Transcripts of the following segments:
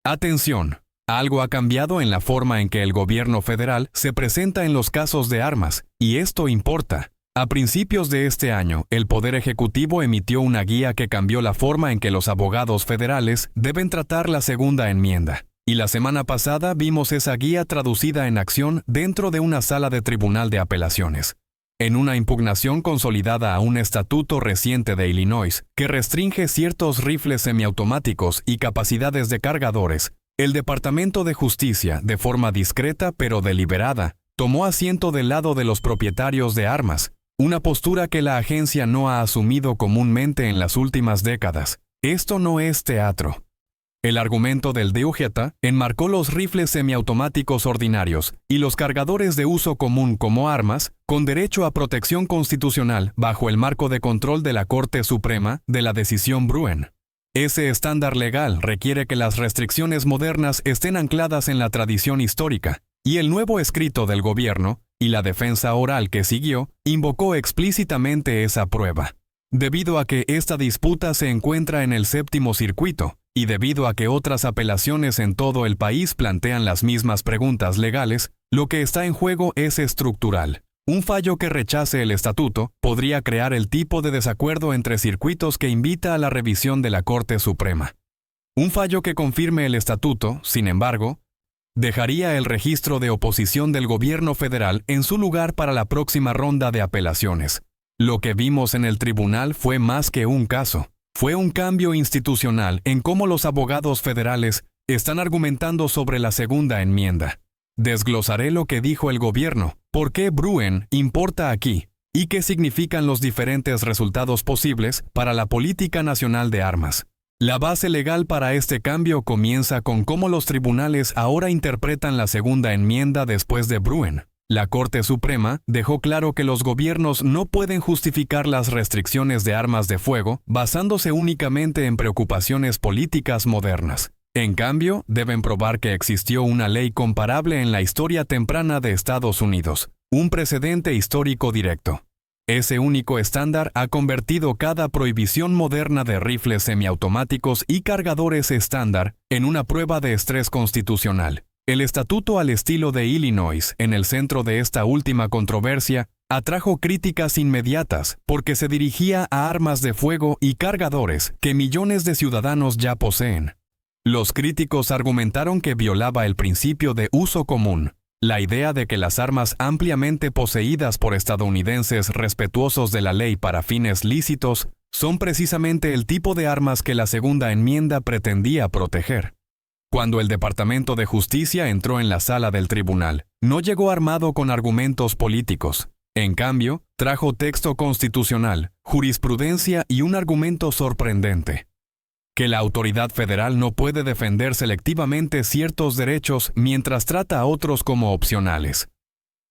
Atención, algo ha cambiado en la forma en que el gobierno federal se presenta en los casos de armas, y esto importa. A principios de este año, el Poder Ejecutivo emitió una guía que cambió la forma en que los abogados federales deben tratar la segunda enmienda. Y la semana pasada vimos esa guía traducida en acción dentro de una sala de tribunal de apelaciones. En una impugnación consolidada a un estatuto reciente de Illinois que restringe ciertos rifles semiautomáticos y capacidades de cargadores, el Departamento de Justicia, de forma discreta pero deliberada, tomó asiento del lado de los propietarios de armas, una postura que la agencia no ha asumido comúnmente en las últimas décadas. Esto no es teatro. El argumento del DOJ enmarcó los rifles semiautomáticos ordinarios y los cargadores de uso común como armas con derecho a protección constitucional bajo el marco de control de la Corte Suprema de la decisión Bruen. Ese estándar legal requiere que las restricciones modernas estén ancladas en la tradición histórica, y el nuevo escrito del gobierno, y la defensa oral que siguió, invocó explícitamente esa prueba. Debido a que esta disputa se encuentra en el séptimo circuito, y debido a que otras apelaciones en todo el país plantean las mismas preguntas legales, lo que está en juego es estructural. Un fallo que rechace el estatuto podría crear el tipo de desacuerdo entre circuitos que invita a la revisión de la Corte Suprema. Un fallo que confirme el estatuto, sin embargo, dejaría el registro de oposición del gobierno federal en su lugar para la próxima ronda de apelaciones. Lo que vimos en el tribunal fue más que un caso. Fue un cambio institucional en cómo los abogados federales están argumentando sobre la segunda enmienda. Desglosaré lo que dijo el gobierno, por qué Bruen importa aquí, y qué significan los diferentes resultados posibles para la política nacional de armas. La base legal para este cambio comienza con cómo los tribunales ahora interpretan la segunda enmienda después de Bruen. La Corte Suprema dejó claro que los gobiernos no pueden justificar las restricciones de armas de fuego basándose únicamente en preocupaciones políticas modernas. En cambio, deben probar que existió una ley comparable en la historia temprana de Estados Unidos, un precedente histórico directo. Ese único estándar ha convertido cada prohibición moderna de rifles semiautomáticos y cargadores estándar en una prueba de estrés constitucional. El estatuto al estilo de Illinois, en el centro de esta última controversia, atrajo críticas inmediatas porque se dirigía a armas de fuego y cargadores que millones de ciudadanos ya poseen. Los críticos argumentaron que violaba el principio de uso común, la idea de que las armas ampliamente poseídas por estadounidenses respetuosos de la ley para fines lícitos son precisamente el tipo de armas que la segunda enmienda pretendía proteger. Cuando el Departamento de Justicia entró en la sala del tribunal, no llegó armado con argumentos políticos. En cambio, trajo texto constitucional, jurisprudencia y un argumento sorprendente: que la autoridad federal no puede defender selectivamente ciertos derechos mientras trata a otros como opcionales.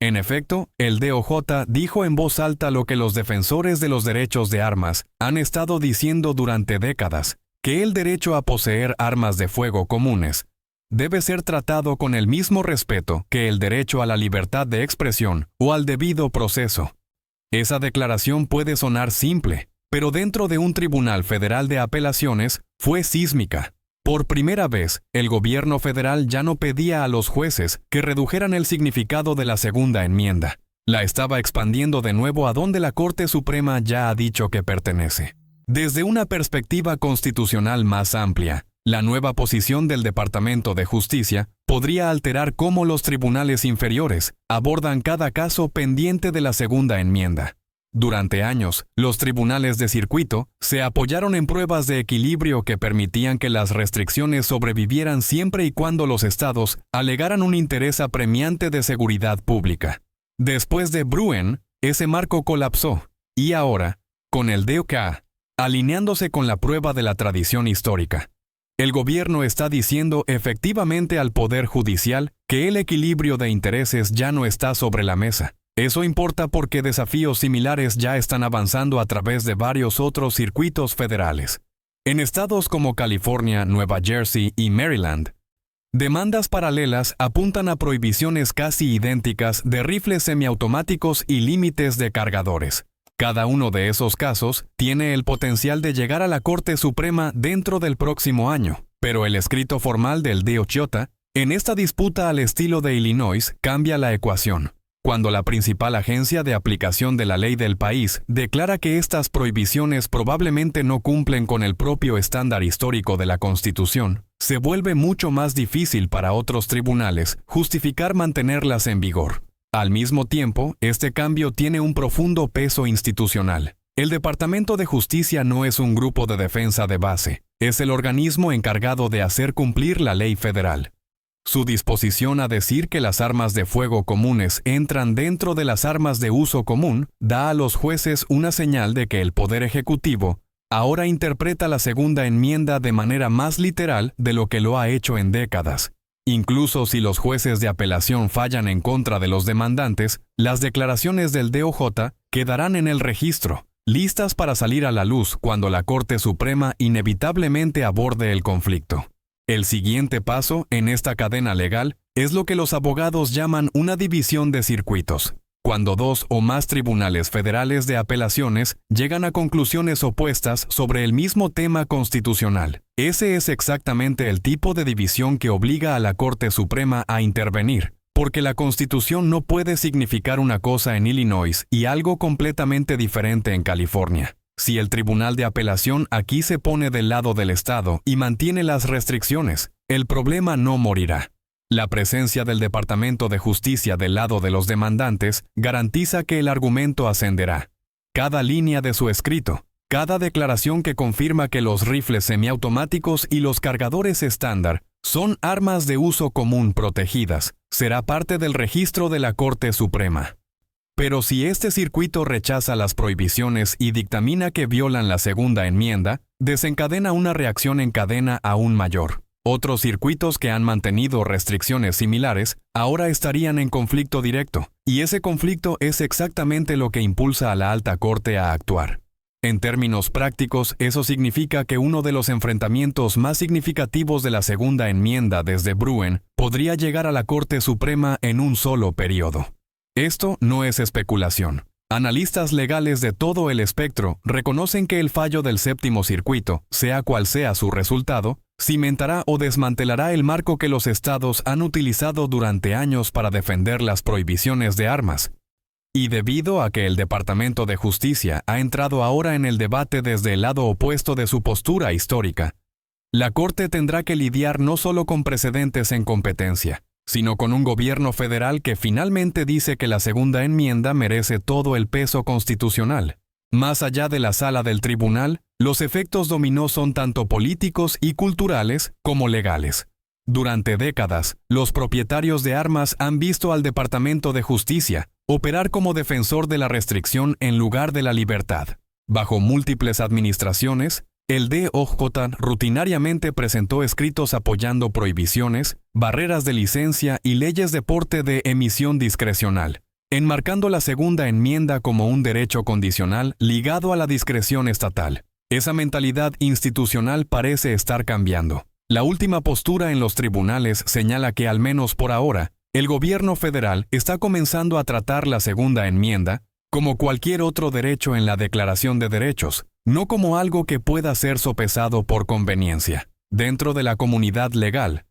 En efecto, el DOJ dijo en voz alta lo que los defensores de los derechos de armas han estado diciendo durante décadas: que el derecho a poseer armas de fuego comunes debe ser tratado con el mismo respeto que el derecho a la libertad de expresión o al debido proceso. Esa declaración puede sonar simple, pero dentro de un tribunal federal de apelaciones fue sísmica. Por primera vez, el gobierno federal ya no pedía a los jueces que redujeran el significado de la segunda enmienda. La estaba expandiendo de nuevo a donde la Corte Suprema ya ha dicho que pertenece. Desde una perspectiva constitucional más amplia, la nueva posición del Departamento de Justicia podría alterar cómo los tribunales inferiores abordan cada caso pendiente de la segunda enmienda. Durante años, los tribunales de circuito se apoyaron en pruebas de equilibrio que permitían que las restricciones sobrevivieran siempre y cuando los estados alegaran un interés apremiante de seguridad pública. Después de Bruen, ese marco colapsó, y ahora, con el DOJ, alineándose con la prueba de la tradición histórica, el gobierno está diciendo efectivamente al Poder Judicial que el equilibrio de intereses ya no está sobre la mesa. Eso importa porque desafíos similares ya están avanzando a través de varios otros circuitos federales. En estados como California, Nueva Jersey y Maryland, demandas paralelas apuntan a prohibiciones casi idénticas de rifles semiautomáticos y límites de cargadores. Cada uno de esos casos tiene el potencial de llegar a la Corte Suprema dentro del próximo año. Pero el escrito formal del DOJ, en esta disputa al estilo de Illinois, cambia la ecuación. Cuando la principal agencia de aplicación de la ley del país declara que estas prohibiciones probablemente no cumplen con el propio estándar histórico de la Constitución, se vuelve mucho más difícil para otros tribunales justificar mantenerlas en vigor. Al mismo tiempo, este cambio tiene un profundo peso institucional. El Departamento de Justicia no es un grupo de defensa de base, es el organismo encargado de hacer cumplir la ley federal. Su disposición a decir que las armas de fuego comunes entran dentro de las armas de uso común da a los jueces una señal de que el Poder Ejecutivo ahora interpreta la segunda enmienda de manera más literal de lo que lo ha hecho en décadas. Incluso si los jueces de apelación fallan en contra de los demandantes, las declaraciones del DOJ quedarán en el registro, listas para salir a la luz cuando la Corte Suprema inevitablemente aborde el conflicto. El siguiente paso en esta cadena legal es lo que los abogados llaman una división de circuitos. Cuando dos o más tribunales federales de apelaciones llegan a conclusiones opuestas sobre el mismo tema constitucional, ese es exactamente el tipo de división que obliga a la Corte Suprema a intervenir, porque la Constitución no puede significar una cosa en Illinois y algo completamente diferente en California. Si el Tribunal de Apelación aquí se pone del lado del Estado y mantiene las restricciones, el problema no morirá. La presencia del Departamento de Justicia del lado de los demandantes garantiza que el argumento ascenderá. Cada línea de su escrito, cada declaración que confirma que los rifles semiautomáticos y los cargadores estándar son armas de uso común protegidas, será parte del registro de la Corte Suprema. Pero si este circuito rechaza las prohibiciones y dictamina que violan la segunda enmienda, desencadena una reacción en cadena aún mayor. Otros circuitos que han mantenido restricciones similares ahora estarían en conflicto directo, y ese conflicto es exactamente lo que impulsa a la Alta Corte a actuar. En términos prácticos, eso significa que uno de los enfrentamientos más significativos de la segunda enmienda desde Bruen podría llegar a la Corte Suprema en un solo periodo. Esto no es especulación. Analistas legales de todo el espectro reconocen que el fallo del séptimo circuito, sea cual sea su resultado, cimentará o desmantelará el marco que los estados han utilizado durante años para defender las prohibiciones de armas. Y debido a que el Departamento de Justicia ha entrado ahora en el debate desde el lado opuesto de su postura histórica, la Corte tendrá que lidiar no solo con precedentes en competencia, sino con un gobierno federal que finalmente dice que la segunda enmienda merece todo el peso constitucional. Más allá de la sala del tribunal, los efectos dominó son tanto políticos y culturales como legales. Durante décadas, los propietarios de armas han visto al Departamento de Justicia operar como defensor de la restricción en lugar de la libertad. Bajo múltiples administraciones, el DOJ rutinariamente presentó escritos apoyando prohibiciones, barreras de licencia y leyes de porte de emisión discrecional, enmarcando la segunda enmienda como un derecho condicional ligado a la discreción estatal. Esa mentalidad institucional parece estar cambiando. La última postura en los tribunales señala que, al menos por ahora, el gobierno federal está comenzando a tratar la segunda enmienda como cualquier otro derecho en la Declaración de Derechos, no como algo que pueda ser sopesado por conveniencia. Dentro de la comunidad legal,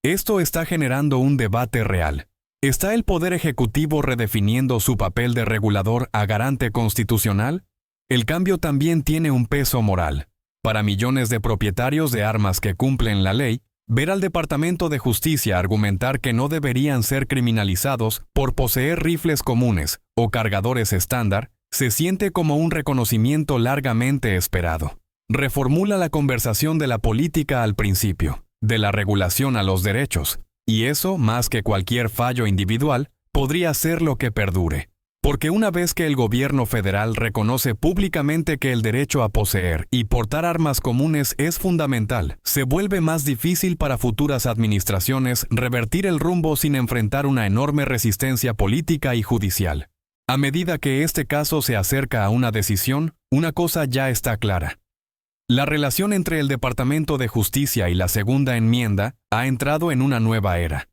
esto está generando un debate real. ¿Está el Poder Ejecutivo redefiniendo su papel de regulador a garante constitucional? El cambio también tiene un peso moral. Para millones de propietarios de armas que cumplen la ley, ver al Departamento de Justicia argumentar que no deberían ser criminalizados por poseer rifles comunes o cargadores estándar se siente como un reconocimiento largamente esperado. Reformula la conversación de la política al principio, de la regulación a los derechos, y eso, más que cualquier fallo individual, podría ser lo que perdure. Porque una vez que el gobierno federal reconoce públicamente que el derecho a poseer y portar armas comunes es fundamental, se vuelve más difícil para futuras administraciones revertir el rumbo sin enfrentar una enorme resistencia política y judicial. A medida que este caso se acerca a una decisión, una cosa ya está clara. La relación entre el Departamento de Justicia y la segunda enmienda ha entrado en una nueva era.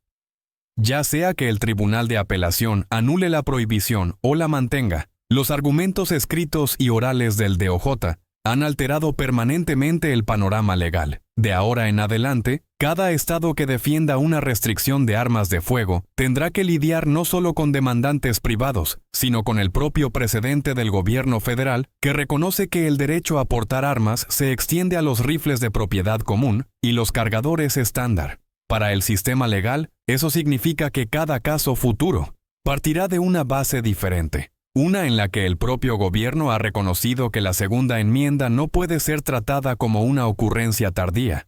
Ya sea que el Tribunal de Apelación anule la prohibición o la mantenga, los argumentos escritos y orales del DOJ han alterado permanentemente el panorama legal. De ahora en adelante, cada estado que defienda una restricción de armas de fuego tendrá que lidiar no solo con demandantes privados, sino con el propio precedente del gobierno federal que reconoce que el derecho a portar armas se extiende a los rifles de propiedad común y los cargadores estándar. Para el sistema legal, eso significa que cada caso futuro partirá de una base diferente, una en la que el propio gobierno ha reconocido que la segunda enmienda no puede ser tratada como una ocurrencia tardía.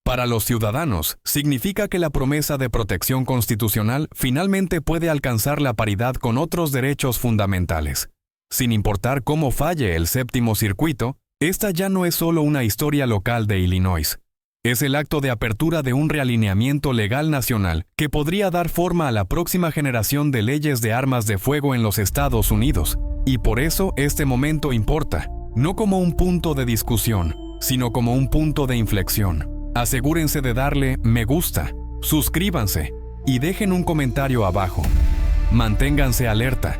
Para los ciudadanos, significa que la promesa de protección constitucional finalmente puede alcanzar la paridad con otros derechos fundamentales. Sin importar cómo falle el séptimo circuito, esta ya no es solo una historia local de Illinois. Es el acto de apertura de un realineamiento legal nacional que podría dar forma a la próxima generación de leyes de armas de fuego en los Estados Unidos. Y por eso este momento importa, no como un punto de discusión, sino como un punto de inflexión. Asegúrense de darle me gusta, suscríbanse y dejen un comentario abajo. Manténganse alerta.